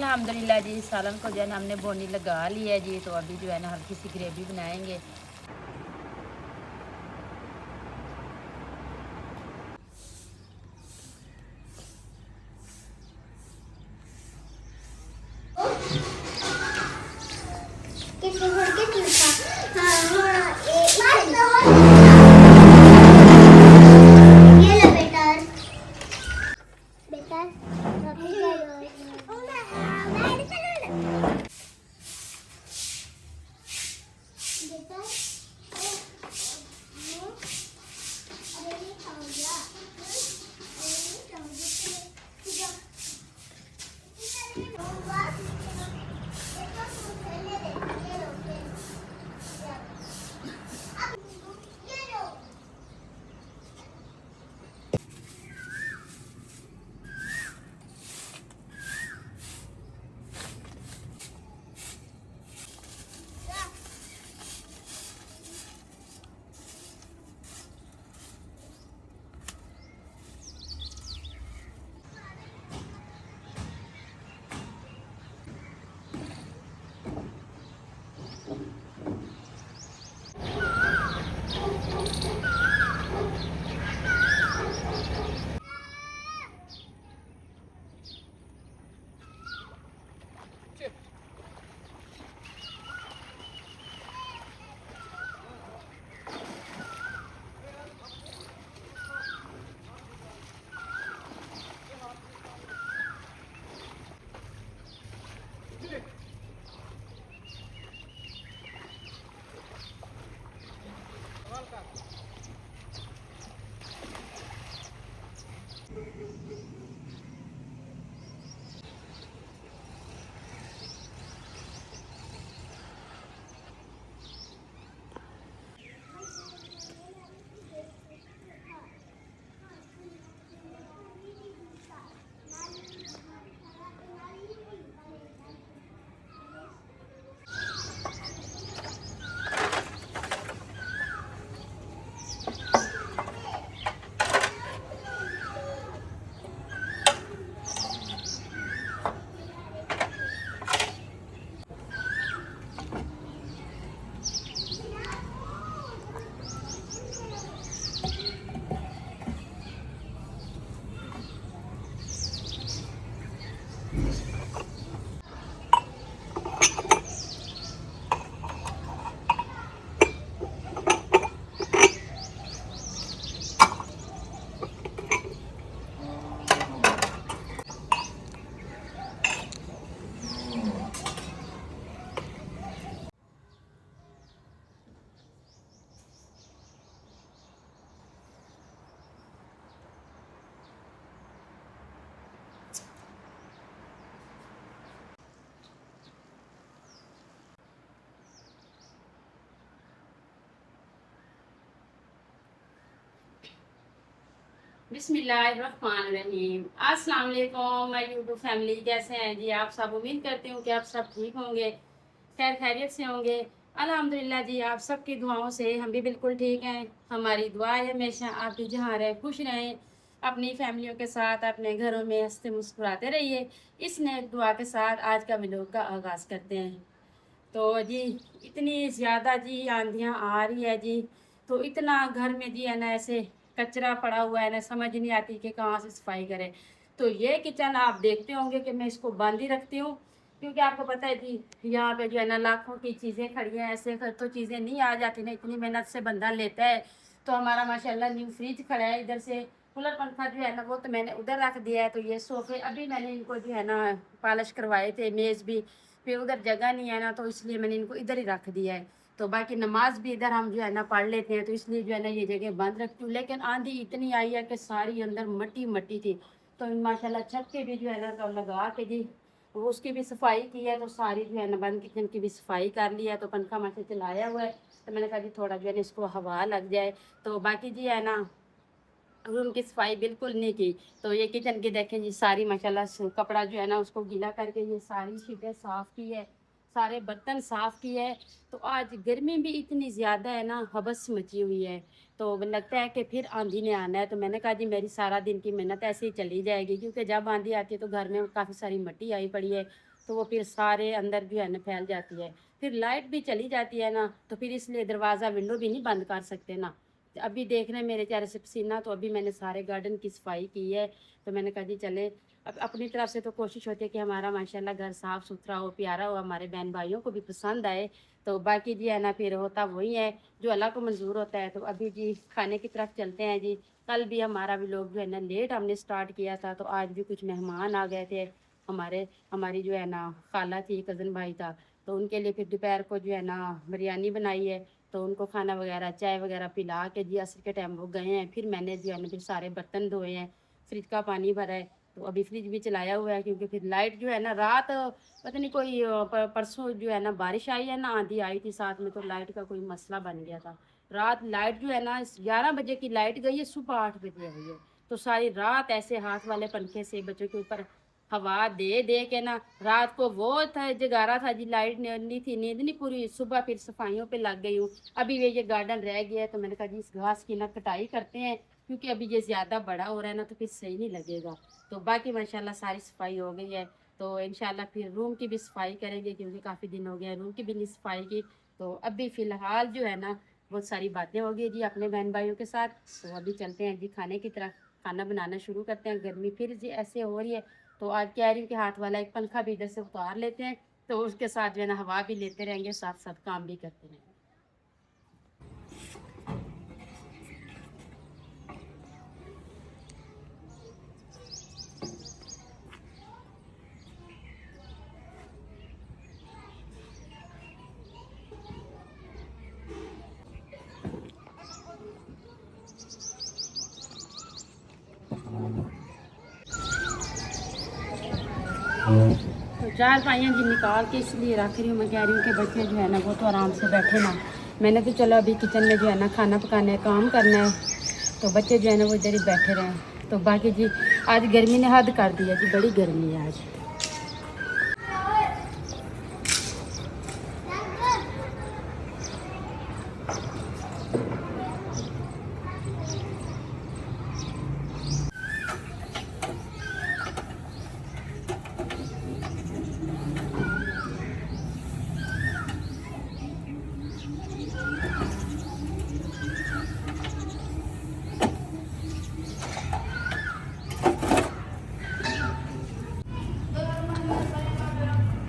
अल्हम्दुलिल्लाह जी सालन को जो है ना हमने बोनी लगा ली है जी। तो अभी जो है ना हल्की सी ग्रेवी बनाएंगे। बिस्मिल्लाहिर्रहमानिर्रहीम। अस्सलाम वालेकुम माय यूट्यूब फैमिली, कैसे हैं जी आप सब। उम्मीद करती हूँ कि आप सब ठीक होंगे, खैर खैरियत से होंगे। अल्हम्दुलिल्लाह जी आप सबकी दुआओं से हम भी बिल्कुल ठीक हैं। हमारी दुआ है हमेशा आप भी जहाँ रहें खुश रहें, अपनी फैमिलियों के साथ अपने घरों में हंसते मुस्कुराते रहिए। इस नेक दुआ के साथ आज का व्लॉग का आगाज़ करते हैं। तो जी इतनी ज़्यादा जी आंधियाँ आ रही है जी, तो इतना घर में जी है ना ऐसे कचरा पड़ा हुआ है ना, समझ नहीं आती कि कहाँ से सफाई करें। तो ये किचन आप देखते होंगे कि मैं इसको बंद ही रखती हूँ, क्योंकि आपको पता है जी यहाँ पे जो है ना लाखों की चीज़ें खड़ी हैं। ऐसे कर तो चीज़ें नहीं आ जाती ना, इतनी मेहनत से बंदा लेता है। तो हमारा माशाल्लाह न्यू फ्रिज खड़ा है, इधर से कूलर पंखा जो है ना वो तो मैंने उधर रख दिया है। तो ये सोफे अभी मैंने इनको जो है ना पॉलिश करवाए थे, मेज़ भी, फिर उधर जगह नहीं है ना तो इसलिए मैंने इनको इधर ही रख दिया है। तो बाकी नमाज भी इधर हम जो है ना पढ़ लेते हैं, तो इसलिए जो है ना ये जगह बंद रखती हूँ। लेकिन आंधी इतनी आई है कि सारी अंदर मट्टी मट्टी थी। तो माशाल्लाह छत के भी जो है ना तो लगा के जी वो उसकी भी सफाई की है। तो सारी जो है ना बंद किचन की भी सफाई कर ली है। तो पंखा माशा चलाया हुआ है, तो मैंने कहा जी थोड़ा जो है ना इसको हवा लग जाए। तो बाकी जी है ना रूम की सफाई बिल्कुल नहीं की। तो ये किचन की देखें जी सारी माशाल्लाह कपड़ा जो है ना उसको गीला करके ये सारी शीटें साफ़ की है, सारे बर्तन साफ़ किए है। तो आज गर्मी भी इतनी ज़्यादा है ना, हबस मची हुई है। तो लगता है कि फिर आंधी ने आना है। तो मैंने कहा जी मेरी सारा दिन की मेहनत ऐसे ही चली जाएगी, क्योंकि जब आंधी आती है तो घर में काफ़ी सारी मिट्टी आई पड़ी है। तो वो फिर सारे अंदर जो है ना फैल जाती है। फिर लाइट भी चली जाती है ना, तो फिर इसलिए दरवाज़ा विंडो भी नहीं बंद कर सकते ना। अभी देख रहे हैं मेरे चेहरे से पसीना, तो अभी मैंने सारे गार्डन की सफाई की है। तो मैंने कहा जी चले, अब अपनी तरफ से तो कोशिश होती है कि हमारा माशाल्लाह घर साफ़ सुथरा हो, प्यारा हो, हमारे बहन भाइयों को भी पसंद आए। तो बाकी जी है ना फिर होता वही है जो अल्लाह को मंजूर होता है। तो अभी जी खाने की तरफ चलते हैं जी। कल भी हमारा व्लॉग जो है ना लेट हमने स्टार्ट किया था, तो आज भी कुछ मेहमान आ गए थे हमारे। हमारी जो है ना खाला थी, कज़न भाई था, तो उनके लिए फिर दोपहर को जो है ना बिरयानी बनाई है। तो उनको खाना वगैरह चाय वगैरह पिला के जी असर के टाइम वो गए हैं। फिर मैंने जो है ना फिर सारे बर्तन धोए हैं, फ्रिज का पानी भरा है। तो अभी फ्रिज भी चलाया हुआ है, क्योंकि फिर लाइट जो है ना रात पता नहीं कोई परसों जो है ना बारिश आई है ना, आंधी आई थी साथ में, तो लाइट का कोई मसला बन गया था। रात लाइट जो है ना 11 बजे की लाइट गई है, सुबह 8 बजे आई है। तो सारी रात ऐसे हाथ वाले पंखे से बच्चों के ऊपर हवा दे दे के ना, रात को वो था जगारा था जी, लाइट नहीं थी, नींद नहीं पूरी। सुबह फिर सफाइयों पे लग गई हूँ। अभी ये गार्डन रह गया है, तो मैंने कहा जी इस घास की ना कटाई करते हैं, क्योंकि अभी ये ज़्यादा बड़ा हो रहा है ना, तो फिर सही नहीं लगेगा। तो बाकी माशाल्लाह सारी सफाई हो गई है। तो इंशाल्लाह फिर रूम की भी सफाई करेंगे, क्योंकि काफ़ी दिन हो गया रूम की भी नहीं सफाई की। तो अभी फ़िलहाल जो है ना बहुत सारी बातें हो गई जी अपने बहन भाइयों के साथ। तो अभी चलते हैं जी खाने की तरफ, खाना बनाना शुरू करते हैं। गर्मी फिर जी ऐसे हो रही है, तो आज कह रही हूँ कि हाथ वाला एक पंखा भी इधर से उतार लेते हैं, तो उसके साथ जो है ना हवा भी लेते रहेंगे, साथ साथ काम भी करते रहेंगे। तो चार पाइयाँ जी निकाल के इसलिए रख रही हूँ, मैं कह रही हूँ कि बच्चे जो है ना वो तो आराम से बैठे ना। मैंने तो चलो अभी किचन में जो है ना खाना पकाना है, काम करना है, तो बच्चे जो है ना वो इधर ही बैठे रहे। तो बाकी जी आज गर्मी ने हद कर दी है जी, बड़ी गर्मी है आज।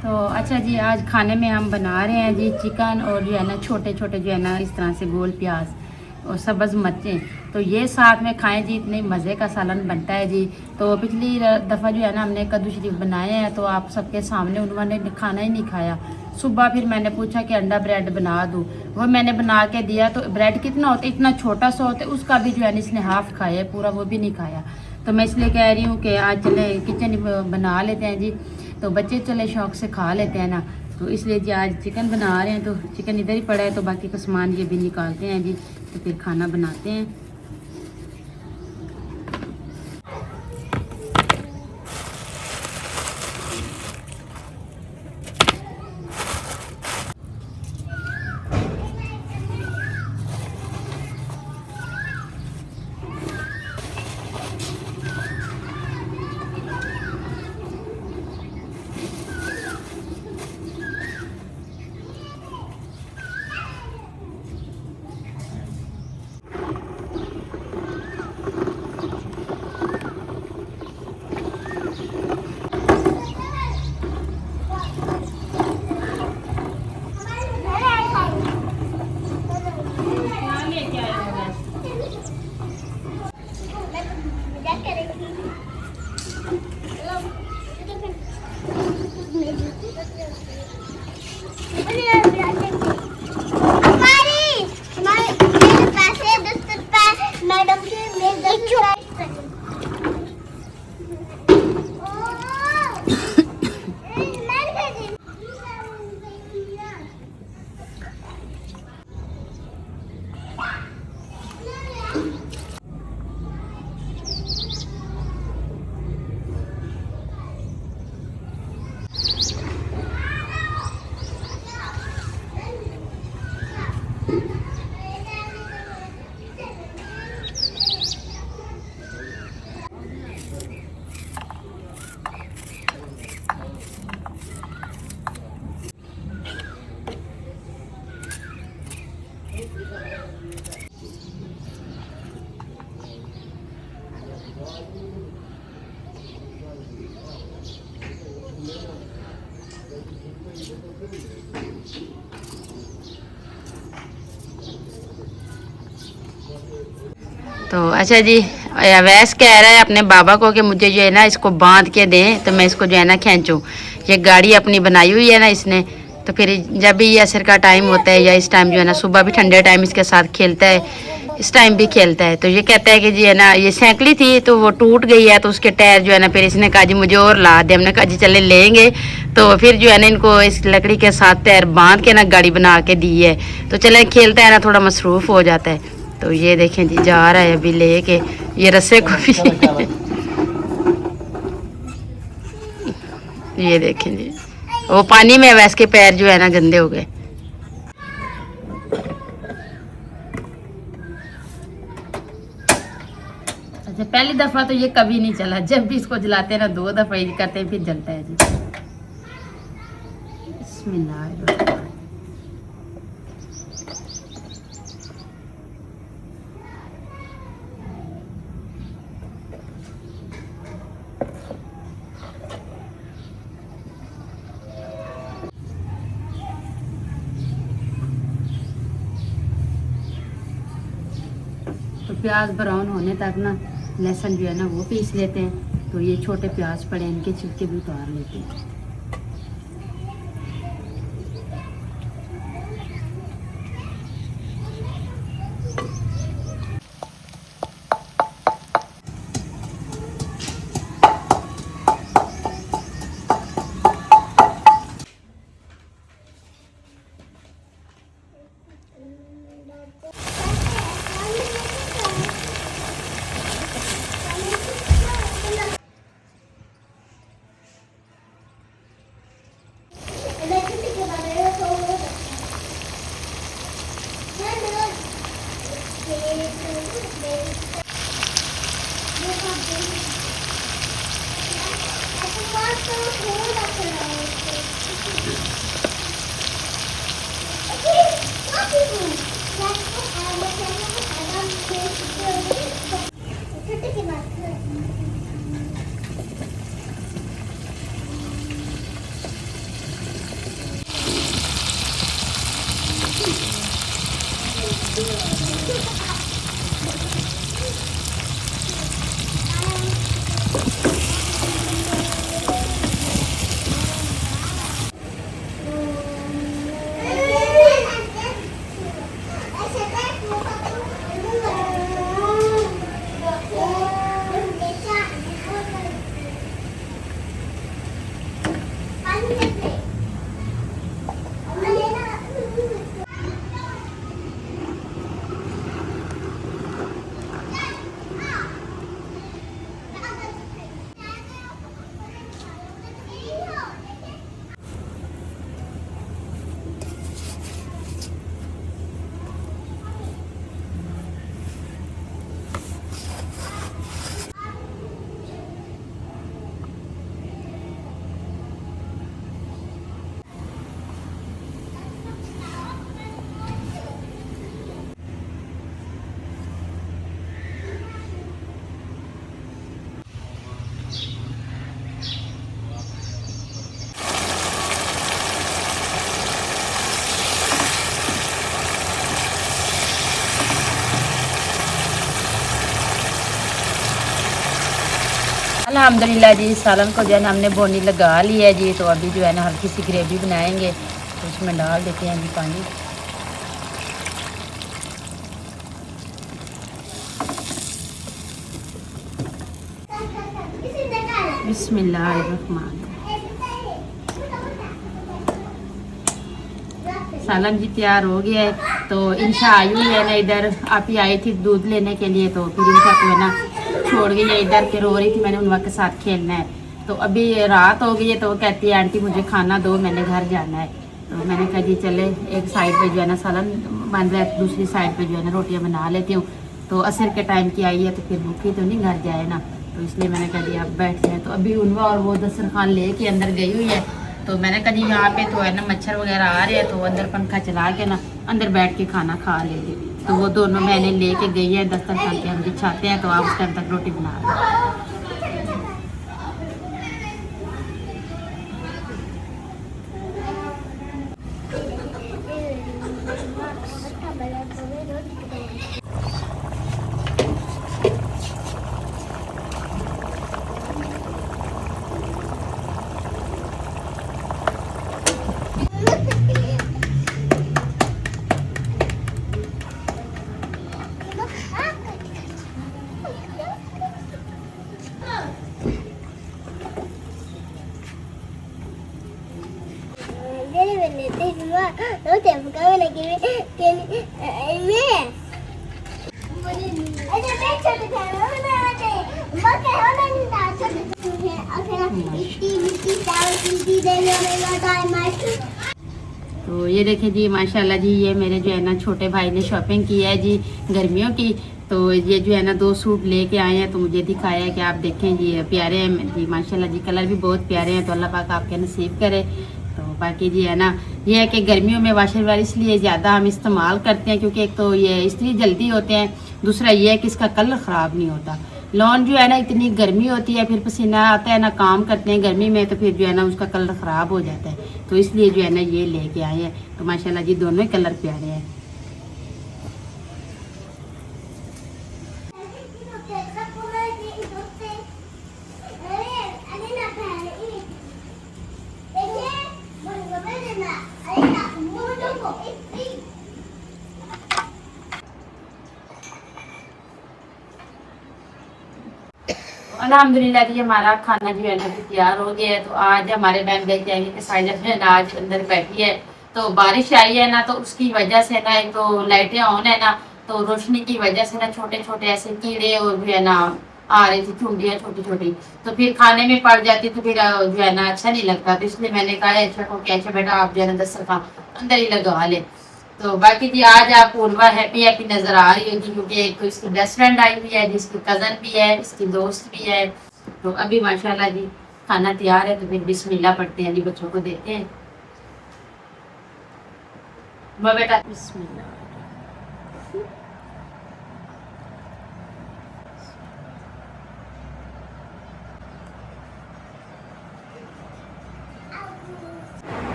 तो अच्छा जी आज खाने में हम बना रहे हैं जी चिकन, और जो है ना छोटे छोटे जो है ना इस तरह से गोल प्याज और सब्ज़ मिर्चें, तो ये साथ में खाएं जी, इतने मज़े का सालन बनता है जी। तो पिछली दफ़ा जो है ना हमने कद्दू शरीफ बनाए हैं, तो आप सबके सामने उन्होंने खाना ही नहीं खाया। सुबह फिर मैंने पूछा कि अंडा ब्रेड बना दूँ, वो मैंने बना के दिया। तो ब्रेड कितना होता है, इतना छोटा सा होता है, उसका भी जो है ना इसने हाफ़ खाया है, पूरा वो भी नहीं खाया। तो मैं इसलिए कह रही हूँ कि आज चले किचन बना लेते हैं जी, तो बच्चे चले शौक से खा लेते हैं ना। तो इसलिए जी आज चिकन बना रहे हैं, तो चिकन इधर ही पड़ा है, तो बाकी का सामान ये भी निकालते हैं जी, तो फिर खाना बनाते हैं। तो अच्छा जी, अवैस कह रहा है अपने बाबा को कि मुझे जो है ना इसको बांध के दें तो मैं इसको जो है ना खींचूँ। ये गाड़ी अपनी बनाई हुई है ना इसने, तो फिर जब भी ये असर का टाइम होता है या इस टाइम जो है ना, सुबह भी ठंडे टाइम इसके साथ खेलता है, इस टाइम भी खेलता है। तो ये कहता है कि जी है ना, ये साइकिल थी तो वो टूट गई है, तो उसके टायर जो है ना, फिर इसने कहा जी मुझे और ला दे। हमने कहा जी चले लेंगे। तो फिर जो है ना इनको इस लकड़ी के साथ टायर बांध के ना गाड़ी बना के दी है। तो चले खेलता है ना, थोड़ा मसरूफ़ हो जाता है। तो ये देखें जी जा रहा है अभी लेके ये रस्से को भी ये देखें जी, वो पानी में वैस के पैर जो है ना गंदे हो गए। अच्छा, पहली दफा तो ये कभी नहीं चला, जब भी इसको जलाते हैं ना 2 दफा ही करते हैं फिर जलता है जी। बिस्मिल्लाह। तो प्याज ब्राउन होने तक ना लहसुन जो है ना वो पीस लेते हैं। तो ये छोटे प्याज पड़े इनके छिलके भी उतार लेते हैं। अल्हम्दुलिल्लाह जी, सालन को जो है ना हमने बोनी लगा ली है जी। तो अभी जो है ना हल्की सी ग्रेवी बनाएंगे, तो उसमें डाल देते हैं जी पानी। बिस्मिल्लाहिर्रहमान। सालन जी तैयार हो गया है। तो इंशा आई हुई है ना इधर, आप ही आई थी दूध लेने के लिए। तो फिर इंशा को है ना छोड़ गई है इधर के, रो रही थी मैंने उनका के साथ खेलना है। तो अभी रात हो गई है तो वो कहती है आंटी मुझे खाना दो, मैंने घर जाना है। तो मैंने कहा जी चले एक साइड पे जो है ना सालन बन रहा है, दूसरी साइड पे जो है ना रोटियां बना लेती हूँ। तो असर के टाइम की आई है तो फिर भूखी तो नहीं घर जाए ना, तो इसलिए मैंने कहा जी आप बैठ जाए। तो अभी उनवा और वो दस्तरखान ले के अंदर गई हुई है। तो मैंने कहा जी यहाँ पे तो है ना मच्छर वगैरह आ रहे हैं, तो अंदर पंखा चला के ना अंदर बैठ के खाना खा लेंगे। तो वो दोनों मैंने लेके गई है दस्तरखान के, हम बिछाते हैं तो आप उस टाइम तक रोटी बना रहे हैं। तो ये देखें जी माशाल्लाह जी, ये मेरे जो है ना छोटे भाई ने शॉपिंग की है जी गर्मियों की। तो ये जो है ना 2 सूट लेके आए हैं, तो मुझे दिखाया है कि आप देखें जी प्यारे हैं जी माशाल्लाह जी, कलर भी बहुत प्यारे हैं। तो अल्लाह पाक आपके नसीब करे। तो बाकी जी है ना, ये है कि गर्मियों में वाशर वायर इसलिए ज़्यादा हम इस्तेमाल करते हैं क्योंकि एक तो ये इस्त्री जल्दी होते हैं, दूसरा ये है कि इसका कलर ख़राब नहीं होता। लॉन जो है ना इतनी गर्मी होती है, फिर पसीना आता है ना, काम करते हैं गर्मी में, तो फिर जो है ना उसका कलर ख़राब हो जाता है। तो इसलिए जो है ना ये लेके आए हैं। तो माशाल्लाह जी दोनों ही कलर प्यारे हैं। अल्हम्दुलिल्लाह जी हमारा खाना जो है ना तैयार हो गया है। तो आज हमारे बहन देख जाएंगे कि साइजा जो है ना आज अंदर बैठी है, तो बारिश आई है ना, तो उसकी वजह से ना एक तो लाइटें ऑन है ना, तो रोशनी की वजह से ना छोटे छोटे ऐसे कीड़े और जो है ना आ रही थी चुंडियाँ छोटी छोटी, तो फिर खाने में पड़ जाती, तो फिर जो है ना अच्छा नहीं लगता। तो इसलिए मैंने कहा अच्छा को कैसे बेटा आप जो है ना दस्तरखान अंदर ही लगा ले। तो बाकी जी आज आप उर्वा हैप्पी हैप्पी नजर आ रही होगी क्योंकि एक तो इसकी बेस्ट फ्रेंड आई हुई है, जिसकी कजन भी है, इसकी दोस्त भी है। तो अभी माशाल्लाह जी खाना तैयार है, तो फिर बिस्मिल्लाह पढ़ते हैं जी, बच्चों को देते हैं। बेटा बिस्मिल्लाह।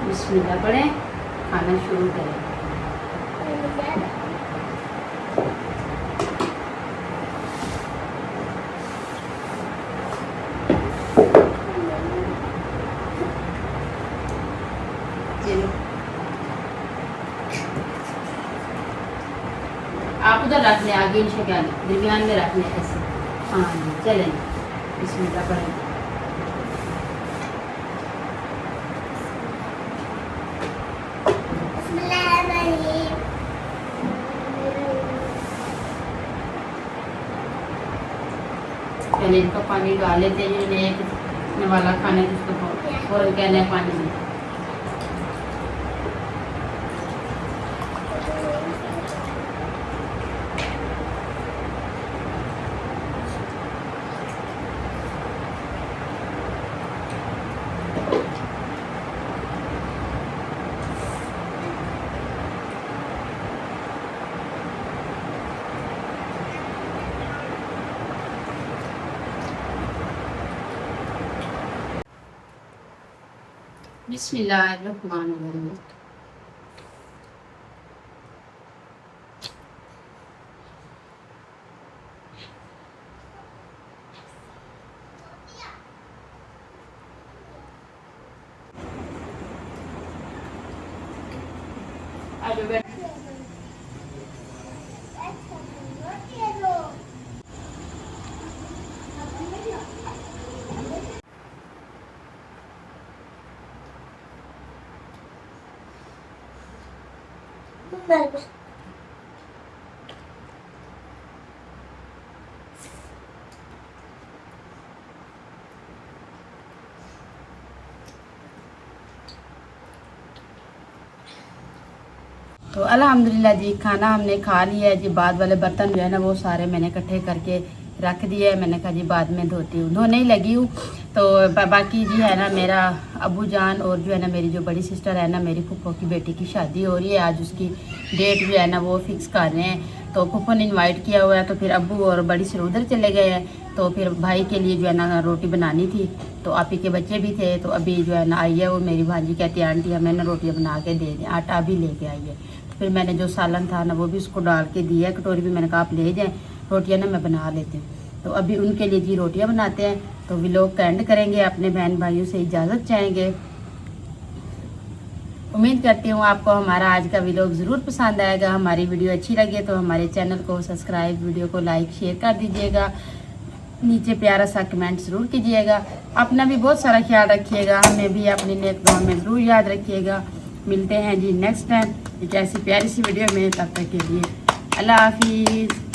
बिस्मिल्लाह पढ़ें, खाना शुरू करें। आप उधर रख लें, आगे इंशाल्लाह दरमियान में रख लें ऐसे। हाँ जी चलें, बिस्मिल्लाह पढ़ें। पहले इनका पानी डाल लेते हैं, जो एक वाला खाना है जिसको और कहना है पानी में। बिस्मिल्लाहिर्रहमानिर्रहीम। तो अल्हम्दुलिल्लाह जी खाना हमने खा लिया है जी। बाद वाले बर्तन जो है ना वो सारे मैंने इकट्ठे करके रख दिए है। मैंने कहा जी बाद में धोती हूँ, धोने ही लगी हूँ। तो बाकी जी है ना मेरा अबू जान और जो है ना मेरी जो बड़ी सिस्टर है ना, मेरी फूफो की बेटी की शादी हो रही है आज, उसकी डेट जो है ना वो फिक्स कर रहे हैं। तो फूफो ने इन्वाइट किया हुआ है, तो फिर अबू और बड़ी सिर उधर चले गए हैं। तो फिर भाई के लिए जो है ना रोटी बनानी थी, तो आप ही के बच्चे भी थे। तो अभी जो है ना आई है वो मेरी भांजी, कहती है आंटी हमें ना रोटियाँ बना के दे दें, आटा भी लेके आई है। फिर मैंने जो सालन था ना वो भी उसको डाल के दिया है कटोरी में। मैंने कहा आप ले जाएं, रोटियाँ ना मैं बना लेती हूँ। तो अभी उनके लिए जी रोटियाँ बनाते हैं। तो व्लॉग का एंड करेंगे, अपने बहन भाइयों से इजाज़त चाहेंगे। उम्मीद करती हूँ आपको हमारा आज का व्लॉग ज़रूर पसंद आएगा। हमारी वीडियो अच्छी लगे तो हमारे चैनल को सब्सक्राइब, वीडियो को लाइक शेयर कर दीजिएगा। नीचे प्यारा सा कमेंट ज़रूर कीजिएगा। अपना भी बहुत सारा ख्याल रखिएगा, हमें भी अपनी नेक दुआ में ज़रूर याद रखिएगा। मिलते हैं जी नेक्स्ट टाइम एक ऐसी प्यारी सी वीडियो में, तब तक के लिए अल्लाह हाफिज़।